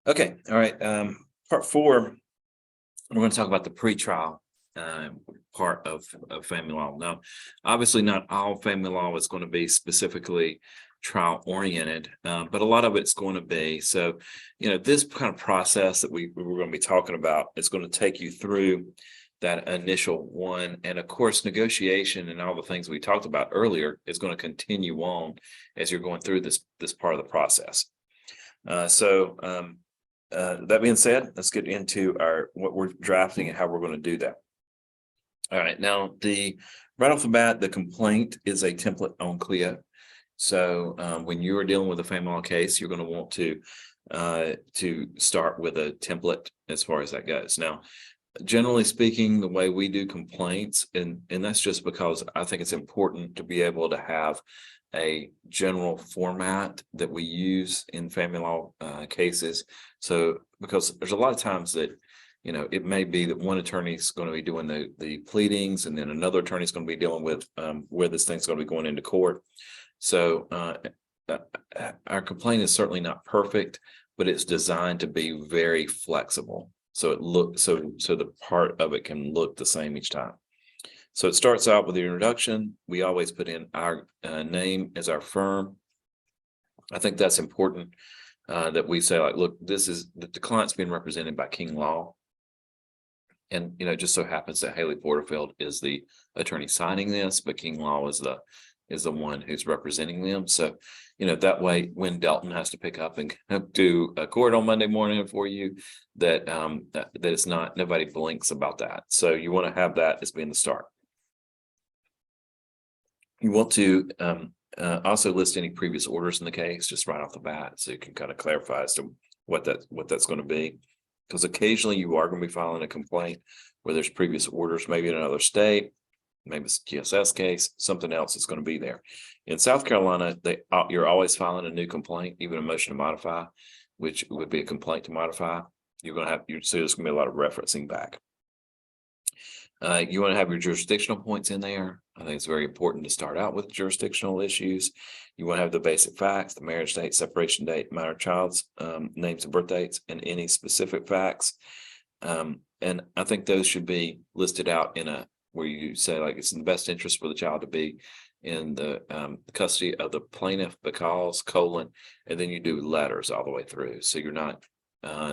Okay, all right. Part four, we're going to talk about the pretrial part of family law. Now, obviously, not all family law is going to be specifically trial oriented, but a lot of it's going to be. So, this kind of process that we're going to be talking about is going to take you through that initial one, and of course, negotiation and all the things we talked about earlier is going to continue on as you're going through this part of the process. That being said, let's get into what we're drafting and how we're going to do that. All right, now right off the bat, the complaint is a template on Clio. So when you are dealing with a family law case, you're going to want to start with a template as far as that goes. Now, generally speaking, the way we do complaints, and that's just because I think it's important to be able to have a general format that we use in family law cases. So, because there's a lot of times that, it may be that one attorney is going to be doing the pleadings, and then another attorney is going to be dealing with where this thing's going to be going into court. So, our complaint is certainly not perfect, but it's designed to be very flexible. So the part of it can look the same each time. So it starts out with the introduction. We always put in our name as our firm. I think that's important that we say, like, look, this is the client's being represented by King Law. And, it just so happens that Haley Porterfield is the attorney signing this, but King Law is the one who's representing them. So, that way, when Delton has to pick up and do a court on Monday morning for you, that it's not, nobody blinks about that. So you want to have that as being the start. You want to also list any previous orders in the case just right off the bat, so you can kind of clarify as to what that's going to be. Because occasionally you are going to be filing a complaint where there's previous orders, maybe in another state, maybe it's a GSS case, something else is going to be there. In South Carolina, you're always filing a new complaint, even a motion to modify, which would be a complaint to modify. So there's going to be a lot of referencing back. You want to have your jurisdictional points in there. I think it's very important to start out with jurisdictional issues. You want to have the basic facts, the marriage date, separation date, minor child's names and birth dates, and any specific facts. And I think those should be listed out where you say, like, it's in the best interest for the child to be in the custody of the plaintiff because, and then you do letters all the way through. So you're not,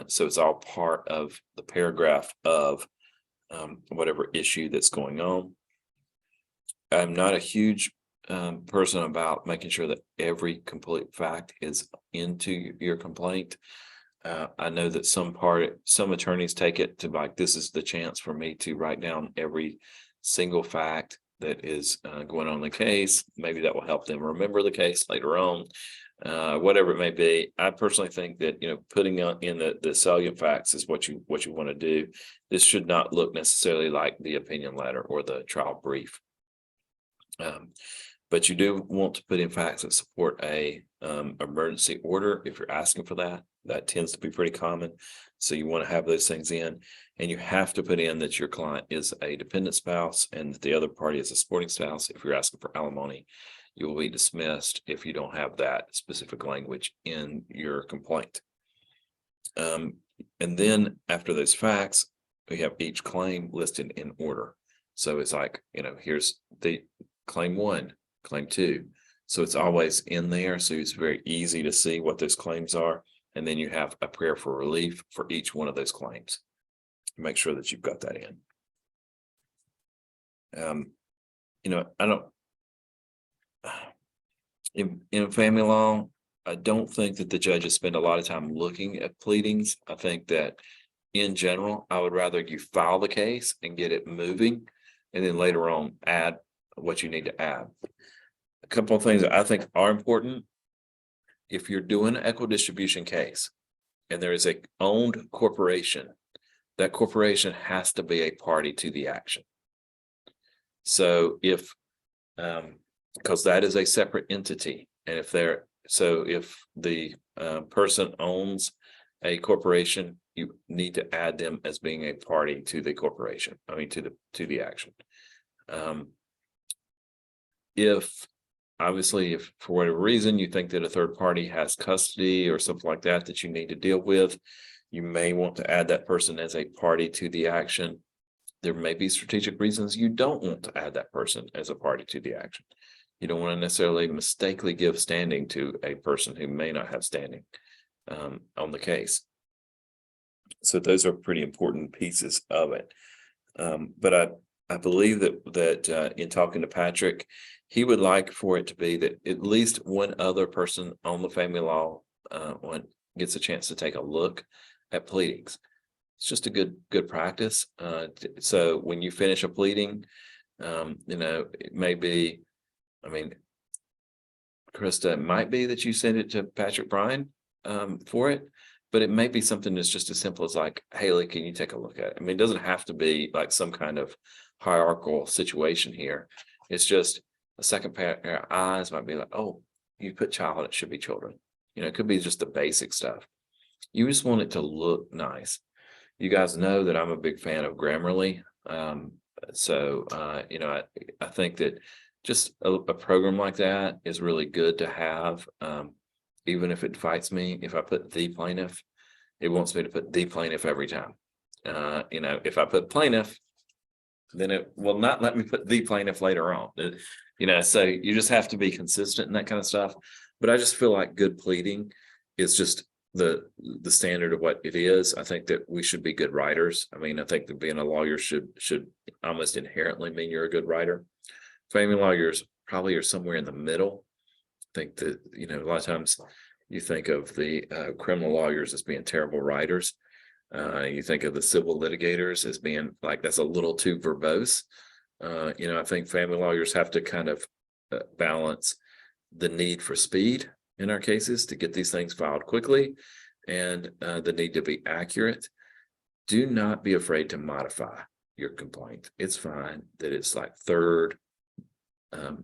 so it's all part of the paragraph of whatever issue that's going on. I'm not a huge person about making sure that every complete fact is into your complaint. I know that some attorneys take it to, like, this is the chance for me to write down every single fact that is going on in the case. Maybe that will help them remember the case later on, whatever it may be. I personally think that, putting in the salient facts is what you want to do. This should not look necessarily like the opinion letter or the trial brief. But you do want to put in facts that support a emergency order if you're asking for that. That tends to be pretty common. So you want to have those things in, and you have to put in that your client is a dependent spouse and that the other party is a supporting spouse. If you're asking for alimony, you will be dismissed if you don't have that specific language in your complaint. And then after those facts, we have each claim listed in order. So it's like, here's the claim 1, claim 2. So it's always in there. So it's very easy to see what those claims are. And then you have a prayer for relief for each one of those claims. Make sure that you've got that in. I don't, in family law, I don't think that the judges spend a lot of time looking at pleadings. I think that in general, I would rather you file the case and get it moving, and then later on add what you need to add. A couple of things that I think are important. If you're doing an equitable distribution case and there is a owned corporation, that corporation has to be a party to the action. So because that is a separate entity, and if the person owns a corporation, you need to add them as being a party to the corporation. To the action. If obviously, if for whatever reason you think that a third party has custody or something like that that you need to deal with, you may want to add that person as a party to the action. There may be strategic reasons you don't want to add that person as a party to the action. You don't want to necessarily mistakenly give standing to a person who may not have standing on the case. So those are pretty important pieces of it. But I believe that in talking to Patrick, he would like for it to be that at least one other person on the family law one gets a chance to take a look at pleadings. It's just a good practice. So when you finish a pleading, it may be, I mean, Krista, it might be that you send it to Patrick Bryan for it, but it may be something that's just as simple as like, Haley, can you take a look at it? I mean, it doesn't have to be like some kind of hierarchical situation here. It's just a second pair of eyes might be like, oh, you put child, it should be children. It could be just the basic stuff. You just want it to look nice. You guys know that I'm a big fan of Grammarly. I think that just a program like that is really good to have. Even if it fights me, if I put the plaintiff, it wants me to put the plaintiff every time. If I put plaintiff, then it will not let me put the plaintiff later on. So you just have to be consistent and that kind of stuff. But I just feel like good pleading is just the standard of what it is. I think that we should be good writers. I mean, I think that being a lawyer should almost inherently mean you're a good writer. Family lawyers probably are somewhere in the middle. I think that, a lot of times you think of the criminal lawyers as being terrible writers. You think of the civil litigators as being like, that's a little too verbose. I think family lawyers have to kind of balance the need for speed in our cases to get these things filed quickly and the need to be accurate. Do not be afraid to modify your complaint. It's fine that it's like third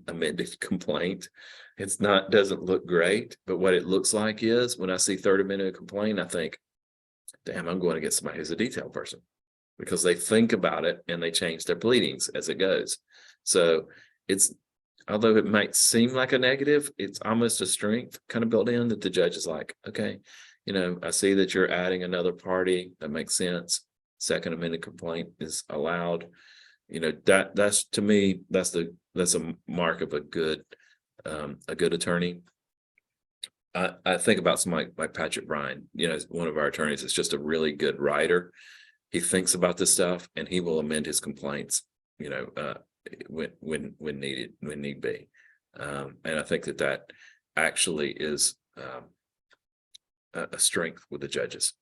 amended complaint. Doesn't look great, but what it looks like is when I see third amended complaint, I think, damn, I'm going to get somebody who's a detail person, because they think about it and they change their pleadings as it goes. So although it might seem like a negative, it's almost a strength kind of built in that the judge is like, okay, I see that you're adding another party. That makes sense. Second amended complaint is allowed. That's to me, that's a mark of a good attorney. I think about somebody like Patrick Bryan, one of our attorneys is just a really good writer. He thinks about this stuff and he will amend his complaints, when need be. And I think that actually is a strength with the judges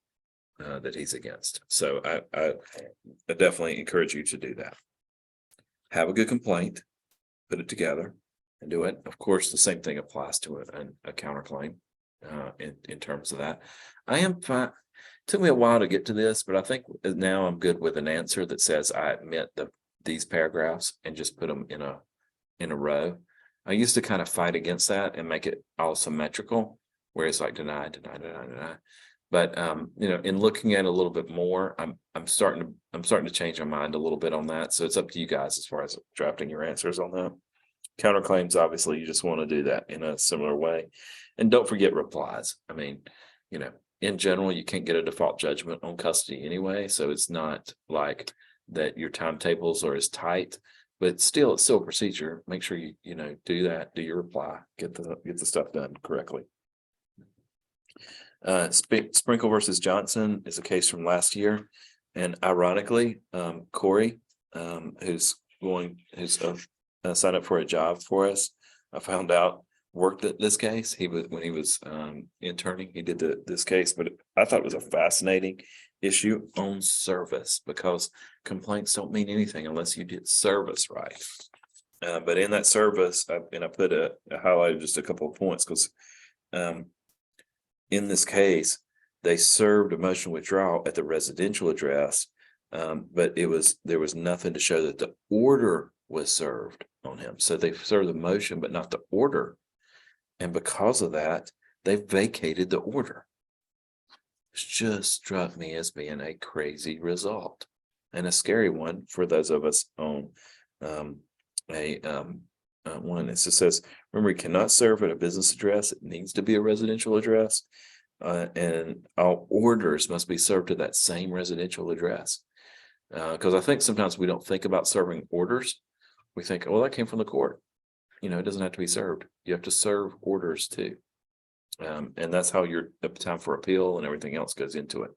that he's against. So I definitely encourage you to do that. Have a good complaint, put it together and do it. Of course, the same thing applies to a counterclaim in terms of that. I am fine. It took me a while to get to this, but I think now I'm good with an answer that says I admit these paragraphs and just put them in a row. I used to kind of fight against that and make it all symmetrical, where it's like deny, deny, deny, deny. But in looking at it a little bit more, I'm starting to change my mind a little bit on that. So it's up to you guys as far as drafting your answers on that. Counterclaims, obviously, you just want to do that in a similar way. And don't forget replies. I mean, in general, you can't get a default judgment on custody anyway. So it's not like that your timetables are as tight, but still, it's still a procedure. Make sure you do that, do your reply, get the stuff done correctly. Sprinkle versus Johnson is a case from last year. And ironically, Corey, who's signed up for a job for us, I found out worked at this case. When he was interning, he did this case, but I thought it was a fascinating issue on service, because complaints don't mean anything unless you did service right. But in that service, I highlighted just a couple of points, because in this case, they served a motion withdrawal at the residential address, but there was nothing to show that the order was served on him. So they served the motion, but not the order. And because of that, they vacated the order. It just struck me as being a crazy result and a scary one for those of us on a one. It just says, remember, you cannot serve at a business address. It needs to be a residential address. And all orders must be served to that same residential address. Because I think sometimes we don't think about serving orders. We think, oh, that came from the court. It doesn't have to be served. You have to serve orders too. And that's how your time for appeal and everything else goes into it.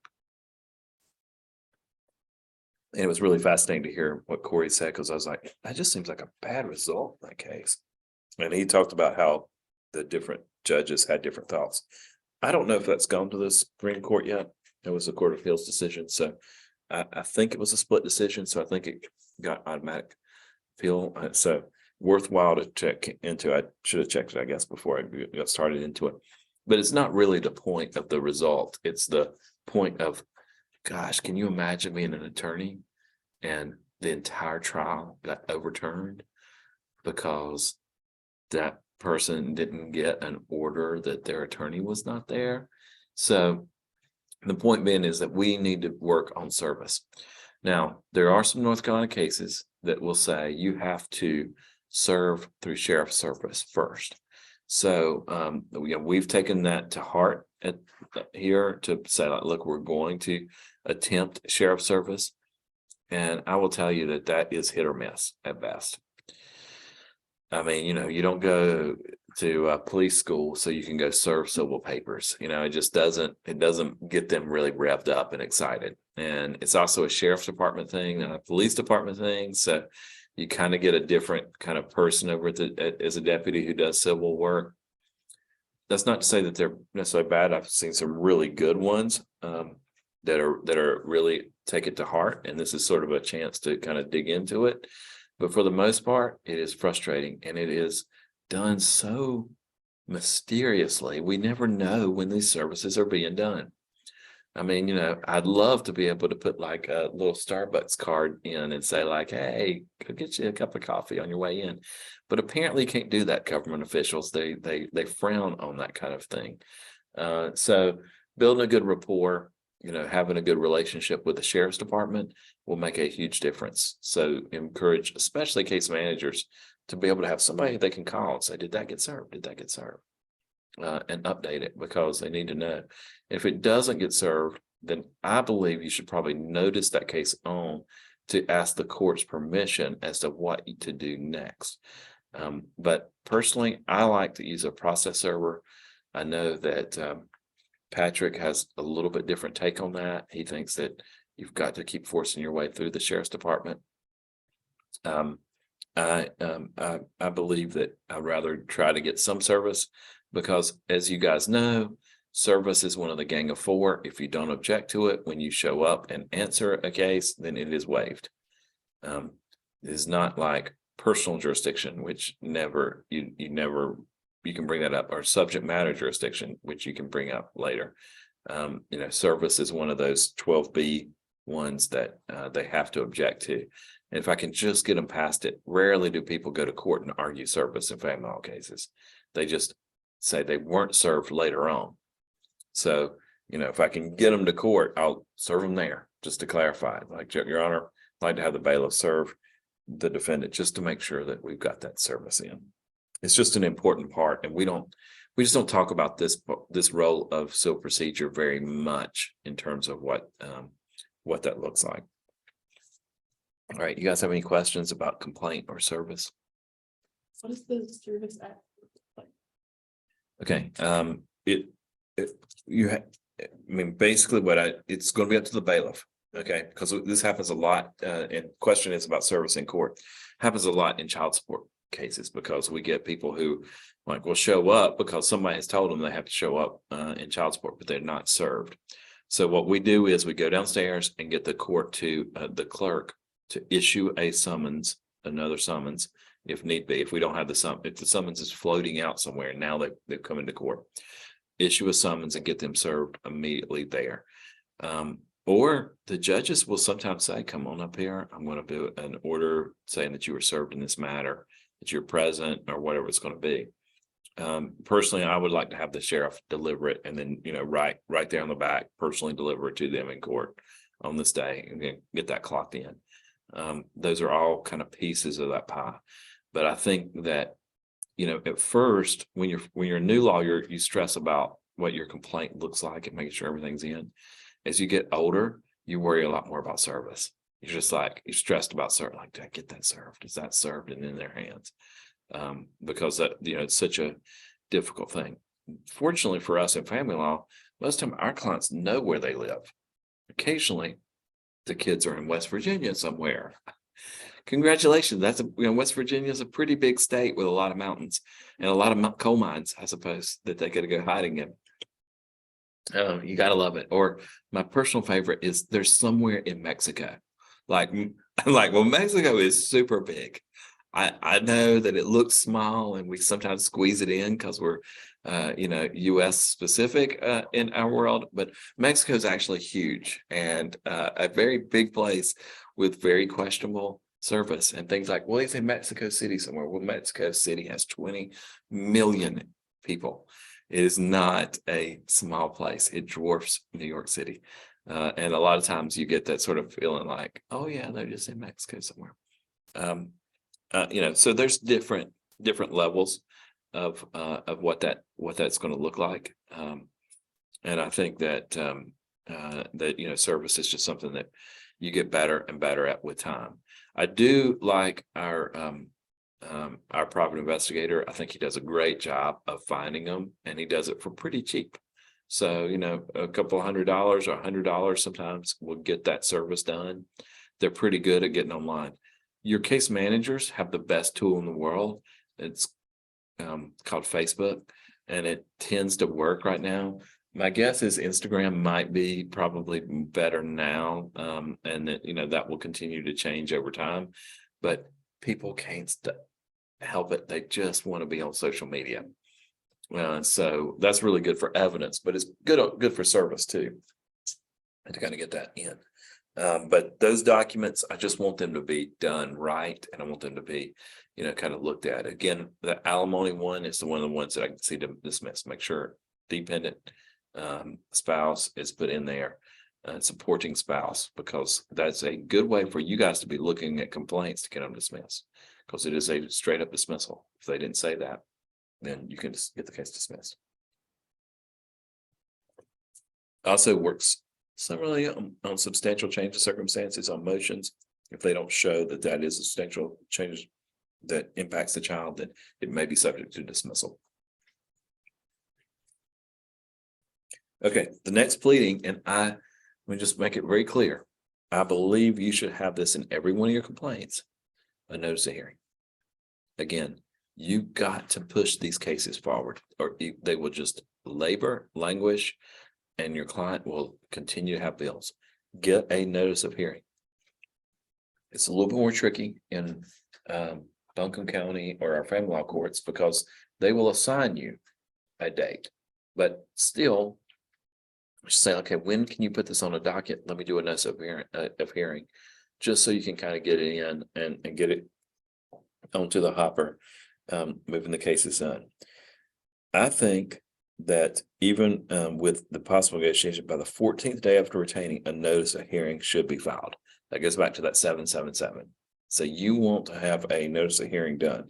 And it was really fascinating to hear what Corey said, because I was like, that just seems like a bad result in that case. And he talked about how the different judges had different thoughts. I don't know if that's gone to the Supreme Court yet. It was a Court of Appeals decision. So I think it was a split decision. So I think it got automatic appeal. So worthwhile to check into. I should have checked it, I guess, before I got started into it. But it's not really the point of the result. It's the point of, gosh, can you imagine being an attorney and the entire trial got overturned because that person didn't get an order that their attorney was not there? So the point being is that we need to work on service. Now, there are some North Carolina cases that will say you have to serve through sheriff's service first. So we've taken that to heart here to say, like, look, we're going to attempt sheriff's service. And I will tell you that is hit or miss at best. I mean, you don't go to police school so you can go serve civil papers. It doesn't get them really revved up and excited. And it's also a sheriff's department thing and a police department thing. So you kind of get a different kind of person over as a deputy who does civil work. That's not to say that they're necessarily bad. I've seen some really good ones that are really take it to heart. And this is sort of a chance to kind of dig into it. But for the most part, it is frustrating, and it is done so mysteriously. We never know when these services are being done. I mean, I'd love to be able to put like a little Starbucks card in and say like, hey, go get you a cup of coffee on your way in. But apparently you can't do that, government officials. They frown on that kind of thing. So building a good rapport, having a good relationship with the sheriff's department will make a huge difference. So encourage, especially case managers, to be able to have somebody they can call and say, did that get served? Did that get served? And update it, because they need to know. If it doesn't get served, then I believe you should probably notice that case on to ask the court's permission as to what to do next. But personally, I like to use a process server. I know that Patrick has a little bit different take on that. He thinks that you've got to keep forcing your way through the sheriff's department. I believe that I'd rather try to get some service, because as you guys know, service is one of the gang of four. If you don't object to it when you show up and answer a case, then it is waived. It is not like personal jurisdiction, which you can bring that up, or subject matter jurisdiction, which you can bring up later. Service is one of those 12B ones that they have to object to. And if I can just get them past it, rarely do people go to court and argue service in family law cases. They just say they weren't served later on. So, if I can get them to court, I'll serve them there, just to clarify. Like, Your Honor, I'd like to have the bailiff serve the defendant, just to make sure that we've got that service in. It's just an important part, and we just don't talk about this role of civil procedure very much in terms of what that looks like. All right, you guys have any questions about complaint or service? What is the service act like? Okay, basically it's going to be up to the bailiff. Okay, because this happens a lot, and question is about service in court. Happens a lot in child support cases, because we get people who will show up because somebody has told them they have to show up in child support, but they're not served. So what we do is we go downstairs and get the court to the clerk to issue a summons, another summons, if need be. If we don't have if the summons is floating out somewhere, now they've come into court, issue a summons and get them served immediately there. Or the judges will sometimes say, come on up here, I'm going to do an order saying that you were served in this matter, that you're present, or whatever it's going to be. Personally, I would like to have the sheriff deliver it, and then, right there on the back, personally deliver it to them in court on this day, and get that clocked in. Those are all kind of pieces of that pie. But I think that at first, when you're a new lawyer, you stress about what your complaint looks like and making sure everything's in. As you get older, you worry a lot more about service. You're just like, you're stressed about service. Like, did I get that served? Is that served and in their hands? Because that, it's such a difficult thing. Fortunately for us in family law, most of the time our clients know where they live. Occasionally, the kids are in West Virginia somewhere. Congratulations. That's West Virginia is a pretty big state with a lot of mountains and a lot of coal mines, I suppose, that they got to go hiding in. You got to love it. Or my personal favorite is there's somewhere in Mexico. Like, well, Mexico is super big. I know that it looks small and we sometimes squeeze it in because we're, US specific in our world, but Mexico is actually huge and a very big place with very questionable service and things like, well, he's in Mexico City somewhere. Well, Mexico City has 20 million people. It is not a small place. It dwarfs New York City. And a lot of times you get that sort of feeling like, oh yeah, they're just in Mexico somewhere. So there's different levels of what that's going to look like. And I think that service is just something that you get better and better at with time. I do like our private investigator. I think he does a great job of finding them, and he does it for pretty cheap. So, a couple $100 or $100 sometimes will get that service done. They're pretty good at getting online. Your case managers have the best tool in the world. It's called Facebook, and it tends to work right now. My guess is Instagram might be probably better now, and that, that will continue to change over time. But people can't help it. They just want to be on social media. So that's really good for evidence, but it's good for service too, and to kind of get that in. But those documents, I just want them to be done right, and I want them to be, kind of looked at. Again, the alimony one is one of the ones that I can see to dismiss. Make sure dependent spouse is put in there, supporting spouse, because that's a good way for you guys to be looking at complaints to get them dismissed, because it is a straight up dismissal. If they didn't say that, then you can just get the case dismissed. Also works similarly on substantial change of circumstances on motions. If they don't show that that is a substantial change that impacts the child, then it may be subject to dismissal. Okay, the next pleading, and let me just make it very clear. I believe you should have this in every one of your complaints, a notice of hearing. Again, you got to push these cases forward, or they will just languish, and your client will continue to have bills. Get a notice of hearing. It's a little bit more tricky in Buncombe County or our family law courts, because they will assign you a date, but still say, okay, when can you put this on a docket? Let me do a notice of hearing, just so you can kind of get it in and get it onto the hopper, moving the cases on. I think that even with the possible negotiation, by the 14th day after retaining, a notice of hearing should be filed. That goes back to that 777. So you want to have a notice of hearing done.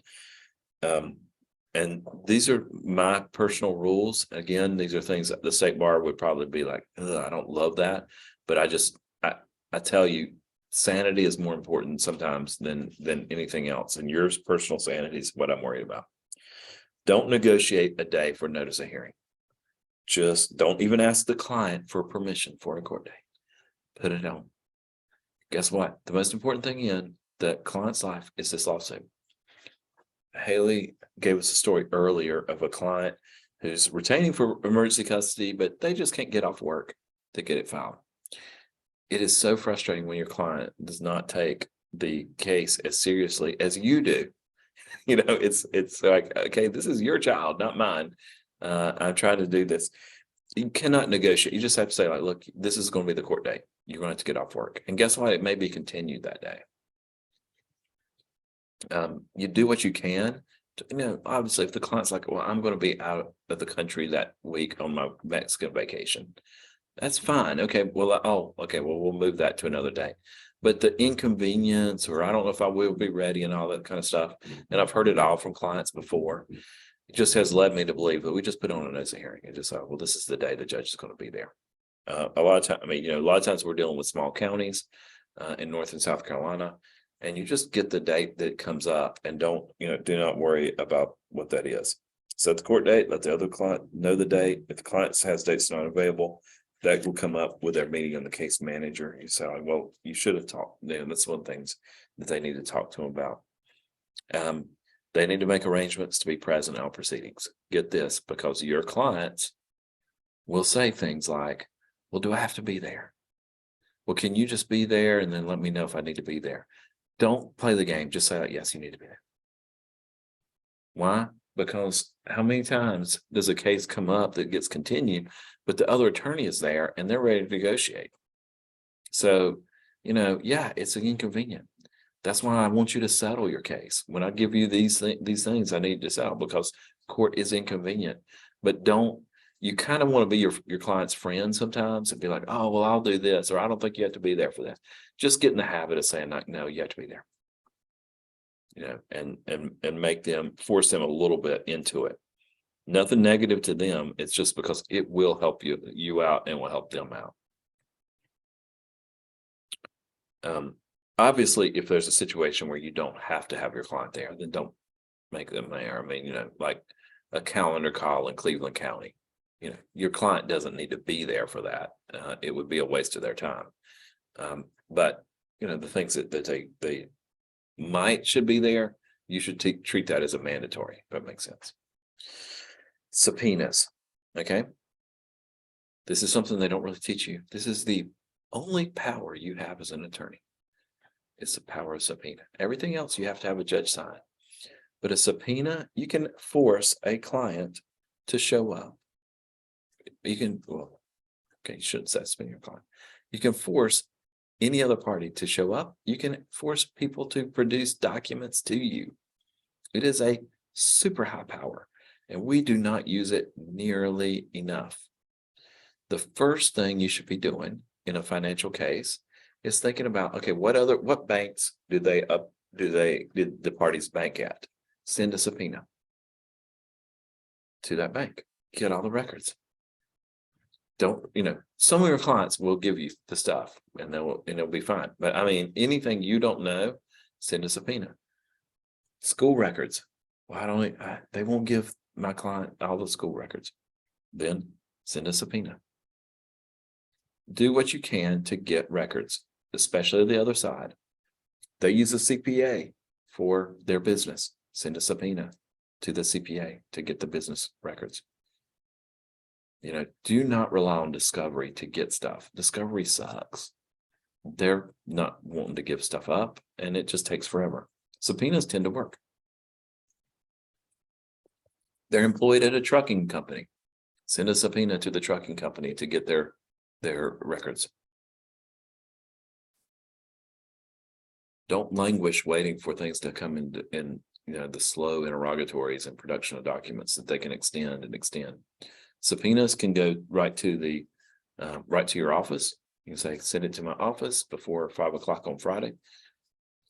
And these are my personal rules. Again, these are things that the state bar would probably be like, I don't love that. But I tell you, sanity is more important sometimes than anything else. And yours personal sanity is what I'm worried about. Don't negotiate a day for notice of hearing. Just don't even ask the client for permission for a court date. Put it on. Guess what? The most important thing in the client's life is this lawsuit. Haley gave us a story earlier of a client who's retaining for emergency custody, but they just can't get off work to get it filed. It is so frustrating when your client does not take the case as seriously as you do. It's like, okay, this is your child, not mine. I'm trying to do this. You cannot negotiate. You just have to say, like, look, this is going to be the court date. You're going to have to get off work. And guess what? It may be continued that day. You do what you can. Obviously, if the client's like, well, I'm going to be out of the country that week on my Mexican vacation, that's fine. Okay, well, we'll move that to another day. But the inconvenience, or I don't know if I will be ready and all that kind of stuff, and I've heard it all from clients before. It just has led me to believe that we just put on a notice of hearing and just well, this is the day the judge is going to be there. A lot of times, I mean, a lot of times we're dealing with small counties in North and South Carolina, and you just get the date that comes up and don't, do not worry about what that is. Set the court date, let the other client know the date. If the client has dates not available, that will come up with their meeting on the case manager. You say, well, you should have talked. That's one of the things that they need to talk to them about. They need to make arrangements to be present in all proceedings. Get this, because your clients will say things like, well, do I have to be there? Well, can you just be there and then let me know if I need to be there? Don't play the game. Just say, yes, you need to be there. Why? Because how many times does a case come up that gets continued, but the other attorney is there and they're ready to negotiate? So, yeah, it's inconvenient. That's why I want you to settle your case. When I give you these things, I need to settle because court is inconvenient. But you kind of want to be your client's friend sometimes and be like, oh, well, I'll do this, or I don't think you have to be there for that. Just get in the habit of saying, like, no, you have to be there. And make them, force them a little bit into it. Nothing negative to them. It's just because it will help you out and will help them out. Obviously, if there's a situation where you don't have to have your client there, then don't make them there. I mean, like a calendar call in Cleveland County, your client doesn't need to be there for that. It would be a waste of their time. But the things that they should be there, you should treat that as a mandatory, if that makes sense. Subpoenas. Okay. This is something they don't really teach you. This is the only power you have as an attorney. It's the power of subpoena. Everything else you have to have a judge sign. But a subpoena, you can force a client to show up. You shouldn't say subpoena your client. You can force any other party to show up. You can force people to produce documents to you. It is a super high power, and we do not use it nearly enough. The first thing you should be doing in a financial case is thinking about, okay, what banks did the parties bank at? Send a subpoena to that bank. Get all the records. Some of your clients will give you the stuff and it'll be fine. But I mean, anything you don't know, send a subpoena. School records. They won't give my client all the school records. Then send a subpoena. Do what you can to get records, especially the other side. They use a CPA for their business. Send a subpoena to the CPA to get the business records. Do not rely on discovery to get stuff. Discovery sucks. They're not wanting to give stuff up, and it just takes forever. Subpoenas tend to work. They're employed at a trucking company. Send a subpoena to the trucking company to get their records. Don't languish waiting for things to come in the slow interrogatories and production of documents that they can extend and extend. Subpoenas can go right to your office. You can say, send it to my office before 5 o'clock on Friday.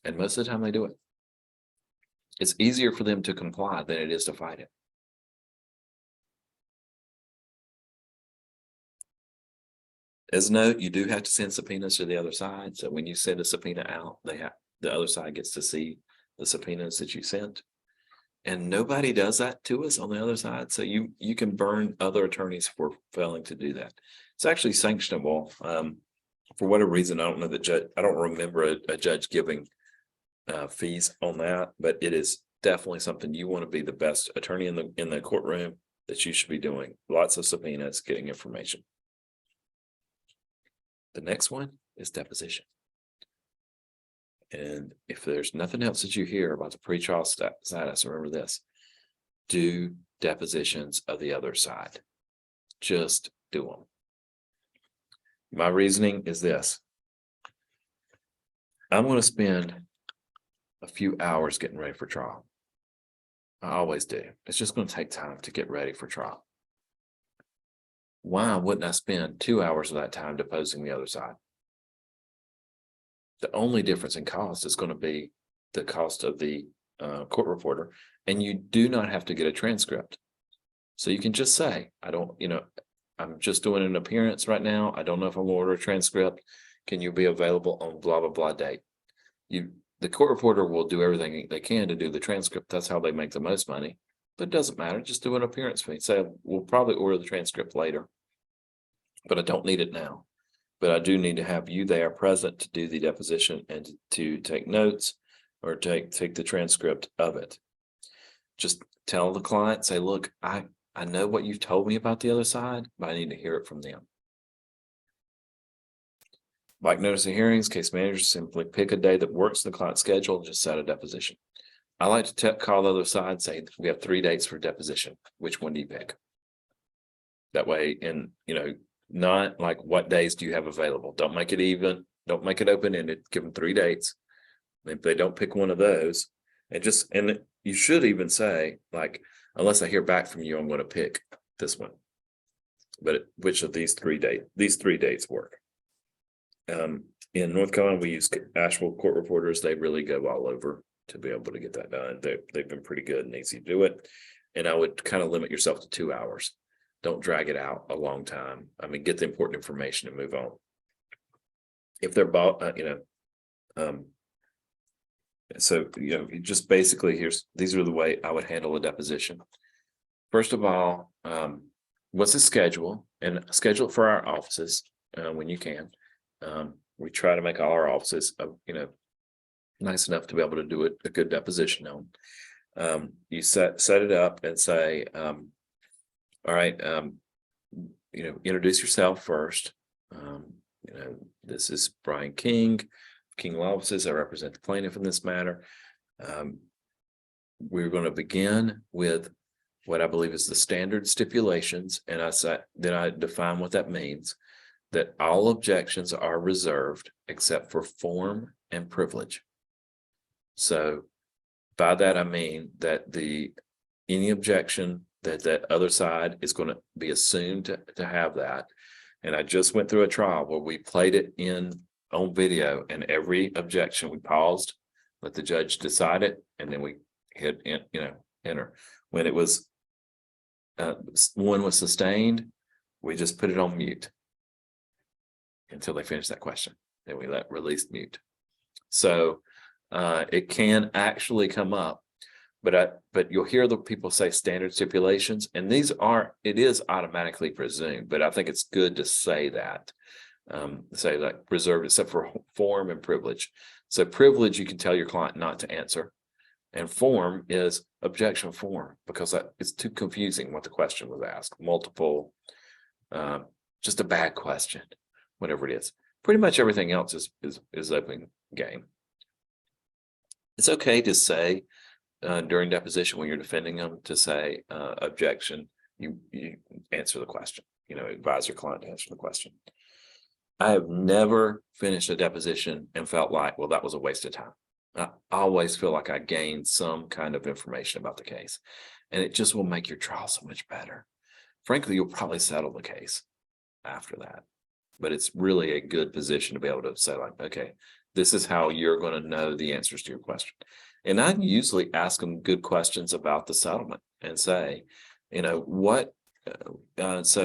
And most of the time they do it. It's easier for them to comply than it is to fight it. As a note, you do have to send subpoenas to the other side. So when you send a subpoena out, the other side gets to see the subpoenas that you sent. And nobody does that to us on the other side. So you can burn other attorneys for failing to do that. It's actually sanctionable. For whatever reason, I don't know the judge. I don't remember a judge giving fees on that, but it is definitely something you want to be the best attorney in the courtroom that you should be doing. Lots of subpoenas, getting information. The next one is deposition. And if there's nothing else that you hear about the pretrial status, remember this: do depositions of the other side. Just do them. My reasoning is this: I'm going to spend a few hours getting ready for trial. I always do. It's just going to take time to get ready for trial. Why wouldn't I spend 2 hours of that time deposing the other side? The only difference in cost is going to be the cost of the court reporter, and you do not have to get a transcript. So you can just say, I don't, I'm just doing an appearance right now. I don't know if I'm going to order a transcript. Can you be available on blah, blah, blah date? The court reporter will do everything they can to do the transcript. That's how they make the most money, but it doesn't matter. Just do an appearance fee. Say, we'll probably order the transcript later, but I don't need it now. But I do need to have you there present to do the deposition and to take notes or take the transcript of it. Just tell the client, say, look, I know what you've told me about the other side, but I need to hear it from them. Like notice of hearings, case managers simply pick a day that works in the client's schedule and just set a deposition. I like to call the other side and say, we have 3 dates for deposition. Which one do you pick? That way, and not like what days do you have available? Don't make it even, don't make it open-ended, give them 3 dates. If they don't pick one of those, and you should even say, like, unless I hear back from you, I'm going to pick this one. But which of these 3 dates work? In North Carolina, we use actual court reporters. They really go all over to be able to get that done. They've been pretty good and easy to do it. And I would kind of limit yourself to 2 hours. Don't drag it out a long time. I mean, get the important information and move on. If they're just basically these are the way I would handle a deposition. First of all, what's the schedule? And schedule it for our offices when you can. We try to make all our offices, nice enough to be able to do a good deposition on. You set it up and say, all right, introduce yourself first. This is Brian King Law Offices. I represent the plaintiff in this matter. We're going to begin with what I believe is the standard stipulations, and then I define what that means. That all objections are reserved except for form and privilege. So by that, I mean that any objection that other side is going to be assumed to have that. And I just went through a trial where we played it on video, and every objection we paused, let the judge decide it, and then we hit enter. When it was one was sustained, we just put it on mute until they finish that question. Then we release mute. So it can actually come up, but you'll hear the people say standard stipulations, and it is automatically presumed, but I think it's good to say that. Say like reserved except for form and privilege. So privilege, you can tell your client not to answer, and form is objection form, because it's too confusing what the question was asked. Multiple, just a bad question. Whatever it is, pretty much everything else is open game. It's okay to say during deposition when you're defending them to say objection. You answer the question. Advise your client to answer the question. I have never finished a deposition and felt like, well, that was a waste of time. I always feel like I gained some kind of information about the case, and it just will make your trial so much better. Frankly, you'll probably settle the case after that. But it's really a good position to be able to say, like, okay, this is how you're going to know the answers to your question. And I usually ask them good questions about the settlement and say, what is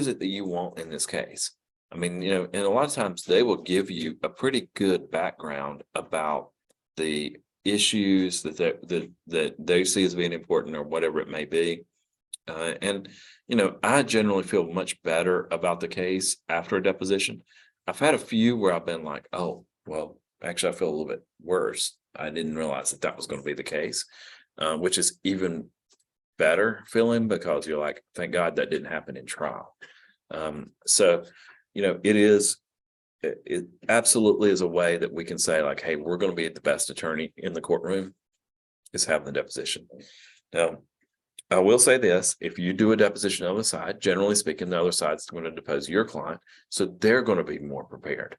it that you want in this case? I mean, and a lot of times they will give you a pretty good background about the issues that they see as being important or whatever it may be. I generally feel much better about the case after a deposition. I've had a few where I've been like, oh, well, actually, I feel a little bit worse. I didn't realize that was going to be the case, which is even better feeling, because you're like, thank God that didn't happen in trial. It absolutely is a way that we can say, like, hey, we're going to be the best attorney in the courtroom is having the deposition. Now, I will say this, if you do a deposition on the side, generally speaking, the other side's going to depose your client, so they're going to be more prepared.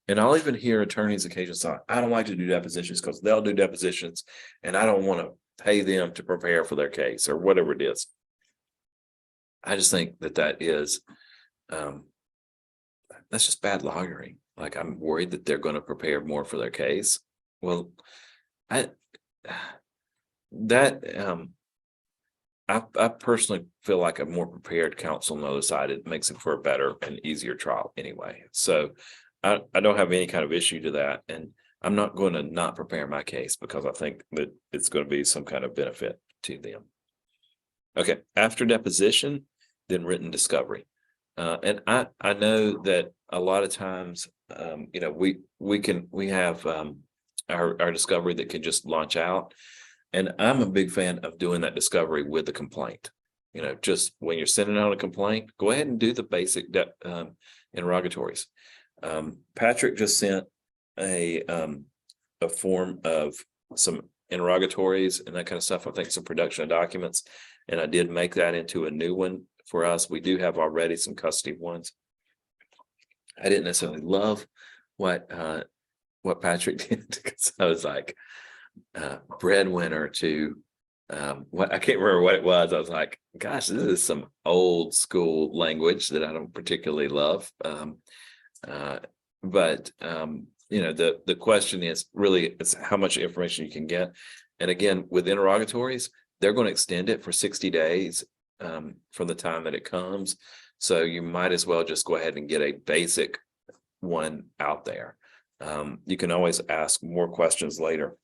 And I'll even hear attorneys occasionally say, I don't like to do depositions because they'll do depositions and I don't want to pay them to prepare for their case or whatever it is. I just think that is, that's just bad lawyering. like I'm worried that they're going to prepare more for their case. Well, I that I personally feel like a more prepared counsel on the other side, it makes it for a better and easier trial anyway. So I don't have any kind of issue to that. And I'm not going to not prepare my case because I think that it's going to be some kind of benefit to them. Okay, after deposition, then written discovery. And I know that a lot of times, you know, we have our discovery that can just launch out. And I'm a big fan of doing that discovery with the complaint. You know, just when you're sending out a complaint, go ahead and do the basic interrogatories. Patrick just sent a form of some interrogatories and that kind of stuff. I think some production of documents, and I did make that into a new one for us. We do have already some custody ones. I didn't necessarily love what Patrick did because I was like, breadwinner to what I can't remember what it was. I was like, gosh, this is some old school language that I don't particularly love. But you know, the question is really it's how much information you can get. And again, with interrogatories, they're going to extend it for 60 days from the time that it comes. So you might as well just go ahead and get a basic one out there. You can always ask more questions later.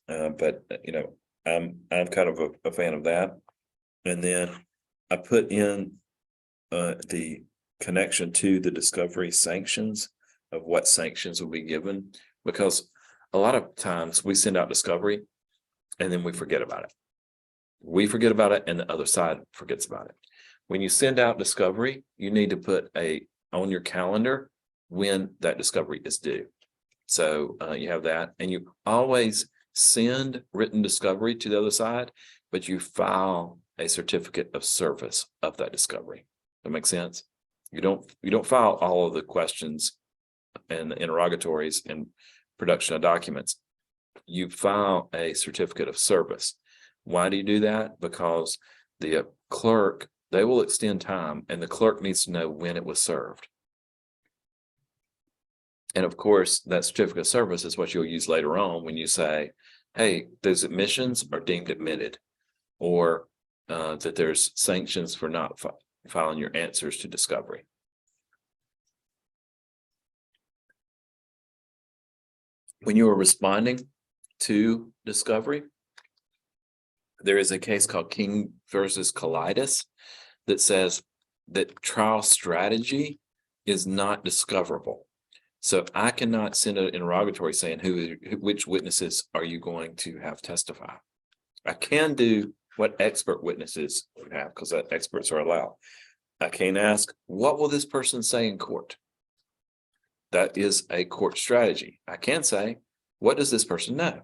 But you know, I'm kind of a fan of that. And then I put in the connection to the discovery sanctions of what sanctions will be given, because a lot of times we send out discovery and then we forget about it. We forget about it and the other side forgets about it. When you send out discovery, you need to put on your calendar when that discovery is due. So you have that, and you always send written discovery to the other side, but you file a certificate of service of that discovery. That makes sense? You don't file all of the questions and the interrogatories and production of documents. You file a certificate of service. Why do you do that? Because the clerk, they will extend time, and the clerk needs to know when it was served. And of course, that certificate of service is what you'll use later on when you say, hey, those admissions are deemed admitted, or that there's sanctions for not filing your answers to discovery. When you are responding to discovery, there is a case called King versus Colitis that says that trial strategy is not discoverable. So I cannot send an interrogatory saying which witnesses are you going to have testify. I can do what expert witnesses would have because experts are allowed. I can't ask, what will this person say in court? That is a court strategy. I can say, what does this person know?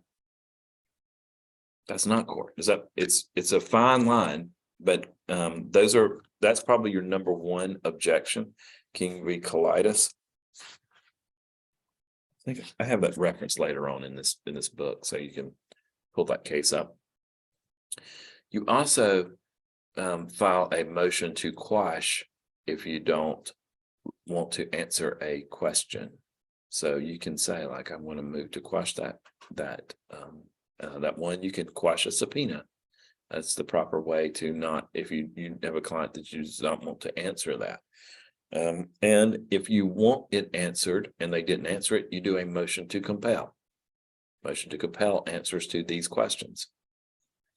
That's not court. It's a fine line, but that's probably your number one objection. King v. Colitis. I think I have that reference later on in this book, so you can pull that case up. You also file a motion to quash if you don't want to answer a question. So you can say, like, I want to move to quash that one. You can quash a subpoena. That's the proper way to not, if you have a client that you just don't want to answer that. And if you want it answered and they didn't answer it, you do a motion to compel. Motion to compel answers to these questions.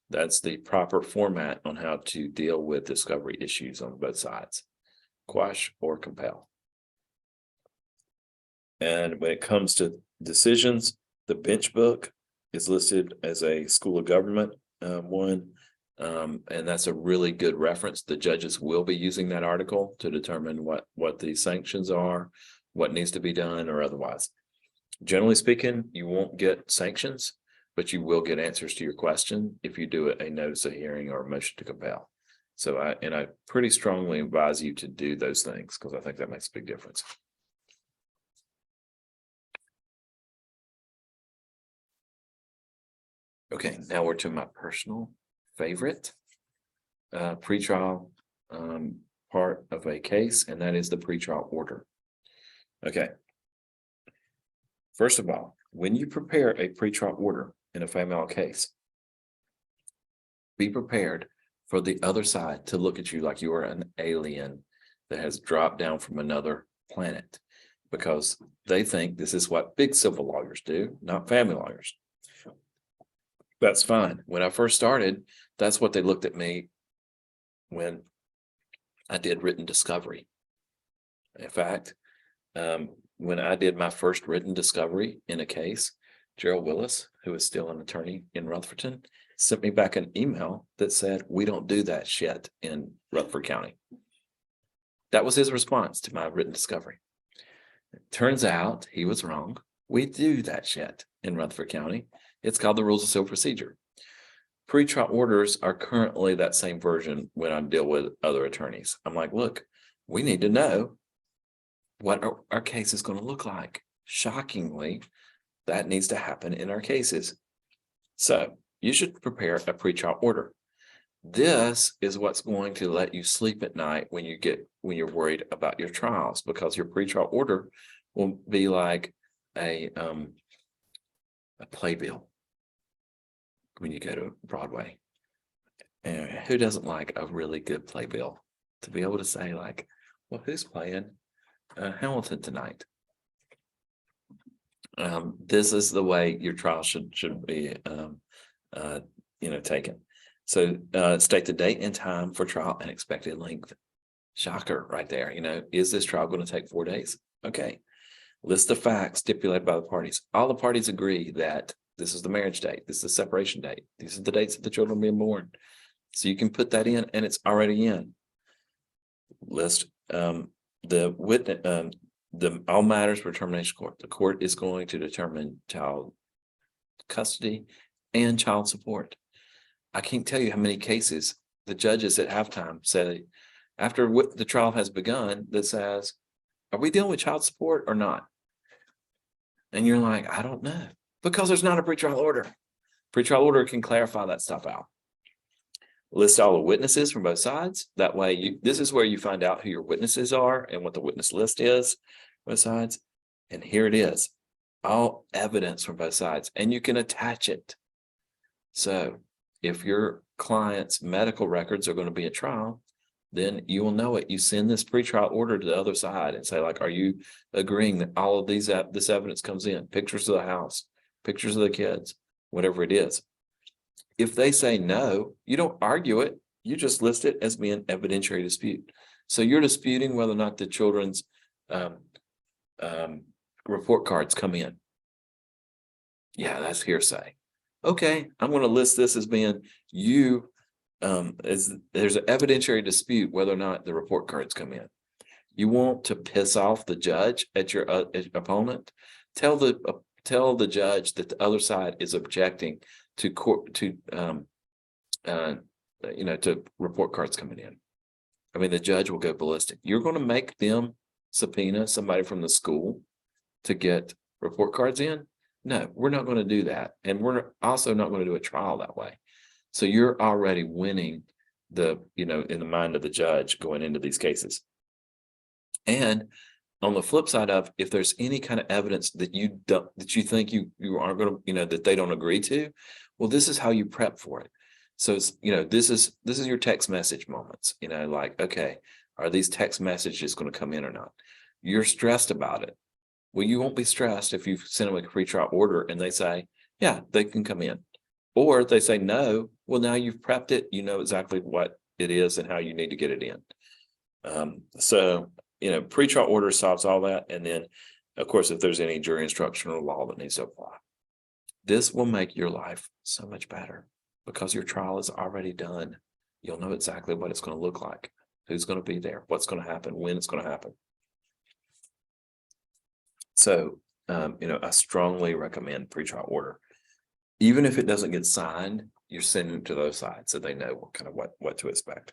That's the proper format on how to deal with discovery issues on both sides. Quash or compel. And when it comes to decisions, the bench book is listed as a school of government one. And that's a really good reference. The judges will be using that article to determine what the sanctions are, what needs to be done, or otherwise. Generally speaking, you won't get sanctions, but you will get answers to your question if you do a notice of hearing or a motion to compel. So I pretty strongly advise you to do those things because I think that makes a big difference. Okay, now we're to my personal favorite pretrial part of a case, and that is the pretrial order. Okay, First of all, when you prepare a pretrial order in a family law case, be prepared for the other side to look at you like you are an alien that has dropped down from another planet, because they think this is what big civil lawyers do, not family lawyers. That's fine. When I first started, that's what they looked at me when I did written discovery. In fact, when I did my first written discovery in a case, Gerald Willis, who is still an attorney in Rutherford, sent me back an email that said, "We don't do that shit in Rutherford County." That was his response to my written discovery. It turns out he was wrong. We do that shit in Rutherford County. It's called the Rules of Civil Procedure. Pretrial orders are currently that same version when I deal with other attorneys. I'm like, look, we need to know what our case is going to look like. Shockingly, that needs to happen in our cases. So you should prepare a pretrial order. This is what's going to let you sleep at night when you're worried about your trials, because your pretrial order will be like a playbill when you go to Broadway. And who doesn't like a really good playbill to be able to say, like, well, who's playing Hamilton tonight? This is the way your trial should be taken. So state the date and time for trial and expected length. Shocker right there. Is this trial going to take 4 days? Okay. List the facts stipulated by the parties. All the parties agree that this is the marriage date. This is the separation date. These are the dates that the children are being born. So you can put that in, and it's already in. List the witness, all matters for termination court. The court is going to determine child custody and child support. I can't tell you how many cases the judges at halftime say, after the trial has begun, that says, are we dealing with child support or not? And you're like, I don't know, because there's not a pretrial order. Pretrial order can clarify that stuff out. List all the witnesses from both sides. That way, this is where you find out who your witnesses are and what the witness list is, both sides. And here it is, all evidence from both sides, and you can attach it. So if your client's medical records are going to be at trial, then you will know it. You send this pretrial order to the other side and say, like, are you agreeing that all of this evidence comes in? Pictures of the house, pictures of the kids, whatever it is. If they say no, you don't argue it. You just list it as being evidentiary dispute. So you're disputing whether or not the children's report cards come in. Yeah, that's hearsay. Okay, I'm going to list this as being as there's an evidentiary dispute whether or not the report cards come in. You want to piss off the judge at your opponent. Tell the judge that the other side is objecting to court to report cards coming in. I mean, the judge will go ballistic. You're going to make them subpoena somebody from the school to get report cards in? No, we're not going to do that. And we're also not going to do a trial that way. So you're already winning in the mind of the judge going into these cases. And on the flip side of, if there's any kind of evidence that you think you aren't going to, that they don't agree to, well, this is how you prep for it. So it's, this is your text message moments, like, okay, are these text messages going to come in or not? You're stressed about it. Well, you won't be stressed if you send them a pretrial order and they say, yeah, they can come in. Or they say no, well, now you've prepped it, you know exactly what it is and how you need to get it in. Pretrial order solves all that. And then, of course, if there's any jury instructional law that needs to apply, this will make your life so much better because your trial is already done. You'll know exactly what it's going to look like, who's going to be there, what's going to happen, when it's going to happen. So, I strongly recommend pretrial order. Even if it doesn't get signed, you're sending it to those sides so they know what to expect.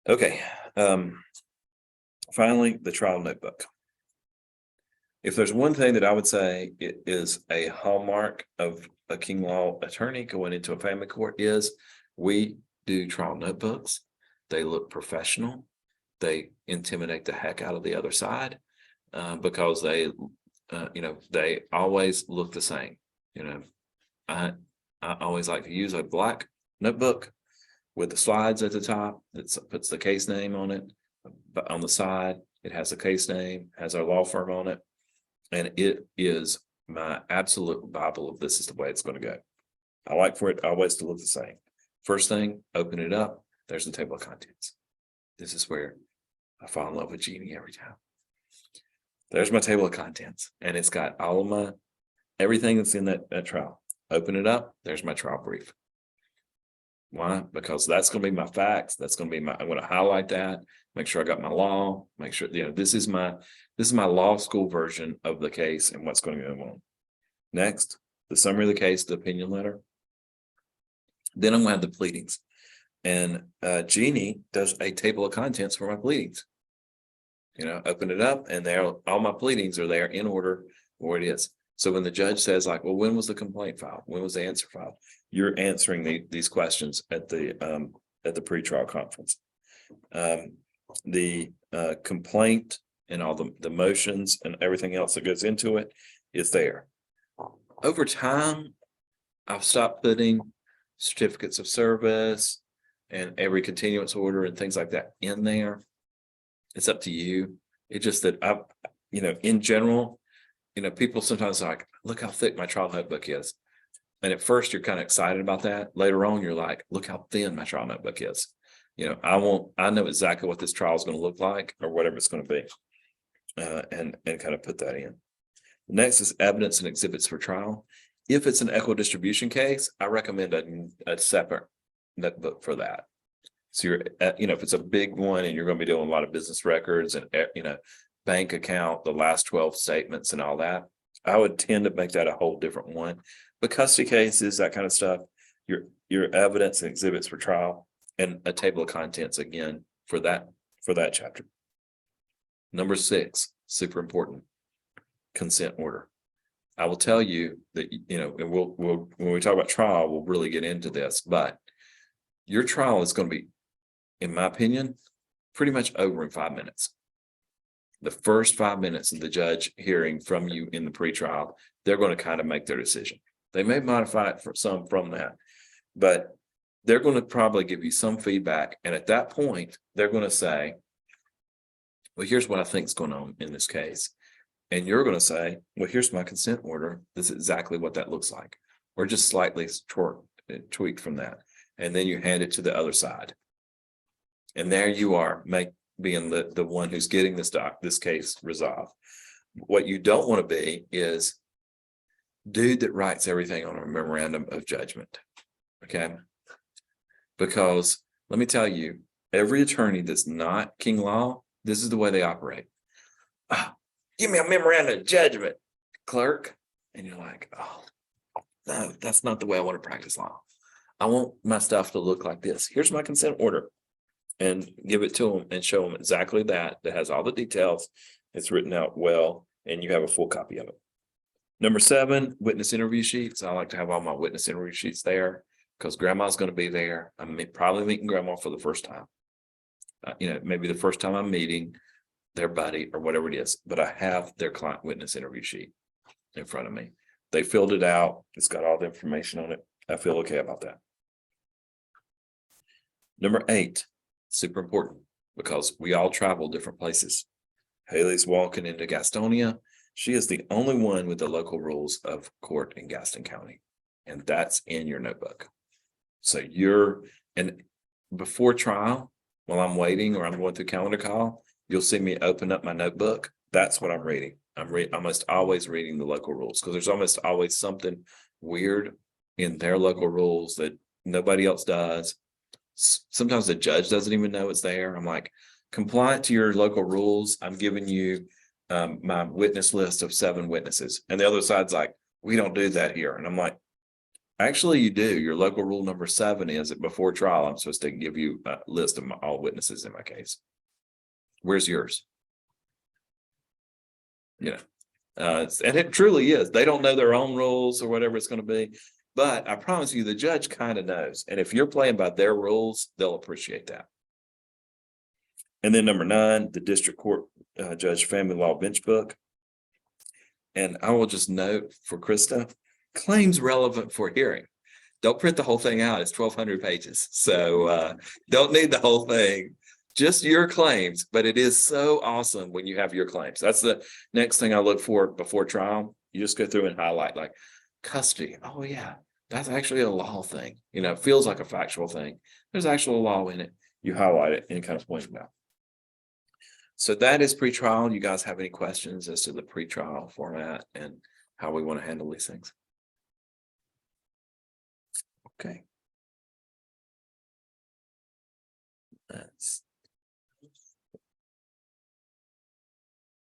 Okay. Finally, the trial notebook. If there's one thing that I would say it is a hallmark of a King Law attorney going into a family court is we do trial notebooks. They look professional. They intimidate the heck out of the other side because they they always look the same. I always like to use a black notebook with the slides at the top that puts the case name on it. But on the side, it has a case name, has our law firm on it. And it is my absolute Bible of this is the way it's going to go. I like for it always to look the same. First thing, open it up. There's the table of contents. This is where I fall in love with Jeannie every time. There's my table of contents, and it's got all of everything that's in that trial. Open it up. There's my trial brief. Why? Because that's going to be my facts. That's going to be I'm going to highlight that, make sure I got my law, make sure, this is my law school version of the case and what's going to go on. Next, the summary of the case, the opinion letter. Then I'm going to have the pleadings. And Jeannie does a table of contents for my pleadings. Open it up and all my pleadings are there in order where it is. So when the judge says like, well, when was the complaint filed? When was the answer filed? You're answering these questions at the pretrial conference. The complaint and all the motions and everything else that goes into it is there. Over time, I've stopped putting certificates of service and every continuance order and things like that in there. It's up to you. It's just that in general, people sometimes are like, look how thick my trial notebook is. And at first you're kind of excited about that. Later on, you're like, look how thin my trial notebook is. I know exactly what this trial is going to look like or whatever it's going to be. And kind of put that in. Next is evidence and exhibits for trial. If it's an equidistribution case, I recommend a separate notebook for that. So if it's a big one and you're going to be doing a lot of business records and, bank account, the last 12 statements and all that, I would tend to make that a whole different one. But custody cases, that kind of stuff, your evidence and exhibits for trial and a table of contents again for that chapter. Number 6, super important, consent order. I will tell you that, and we'll when we talk about trial, we'll really get into this, but your trial is going to be, in my opinion, pretty much over in 5 minutes. The first 5 minutes of the judge hearing from you in the pretrial, they're going to kind of make their decision. They may modify it for some from that, but they're going to probably give you some feedback. And at that point, they're going to say, well, here's what I think is going on in this case. And you're going to say, well, here's my consent order. This is exactly what that looks like, or just slightly tweaked from that. And then you hand it to the other side. And there you are, being the one who's getting this case resolved. What you don't want to be is dude that writes everything on a memorandum of judgment. Okay. Because let me tell you, every attorney that's not King Law, this is the way they operate. Give me a memorandum of judgment, clerk. And you're like, oh, no, that's not the way I want to practice law. I want my stuff to look like this. Here's my consent order. And give it to them and show them exactly that has all the details. It's written out well, and you have a full copy of it. Number 7, witness interview sheets. I like to have all my witness interview sheets there because grandma's going to be there. I'm probably meeting grandma for the first time. Maybe the first time I'm meeting their buddy or whatever it is, but I have their client witness interview sheet in front of me. They filled it out. It's got all the information on it. I feel okay about that. Number 8, super important because we all travel different places. Haley's walking into Gastonia. She is the only one with the local rules of court in Gaston County, and that's in your notebook. So and before trial, while I'm waiting or I'm going through calendar call, you'll see me open up my notebook. That's what I'm reading. I'm almost always reading the local rules because there's almost always something weird in their local rules that nobody else does. Sometimes the judge doesn't even know it's there. I'm like, compliant to your local rules, I'm giving you my witness list of 7 witnesses. And the other side's like, we don't do that here. And I'm like, actually, you do. Your local rule number 7 is that before trial, I'm supposed to give you a list of all witnesses in my case. Where's yours? And it truly is. They don't know their own rules or whatever it's going to be. But I promise you, the judge kind of knows. And if you're playing by their rules, they'll appreciate that. And then number 9, the district court judge family law bench book. And I will just note for Krista, claims relevant for hearing. Don't print the whole thing out. It's 1,200 pages. So don't need the whole thing, just your claims. But it is so awesome when you have your claims. That's the next thing I look for before trial. You just go through and highlight like custody. Oh yeah, that's actually a law thing. You know, it feels like a factual thing. There's actual law in it. You highlight it and kind of point it out. So that is pretrial. You guys have any questions as to the pretrial format and how we want to handle these things? Okay. Let's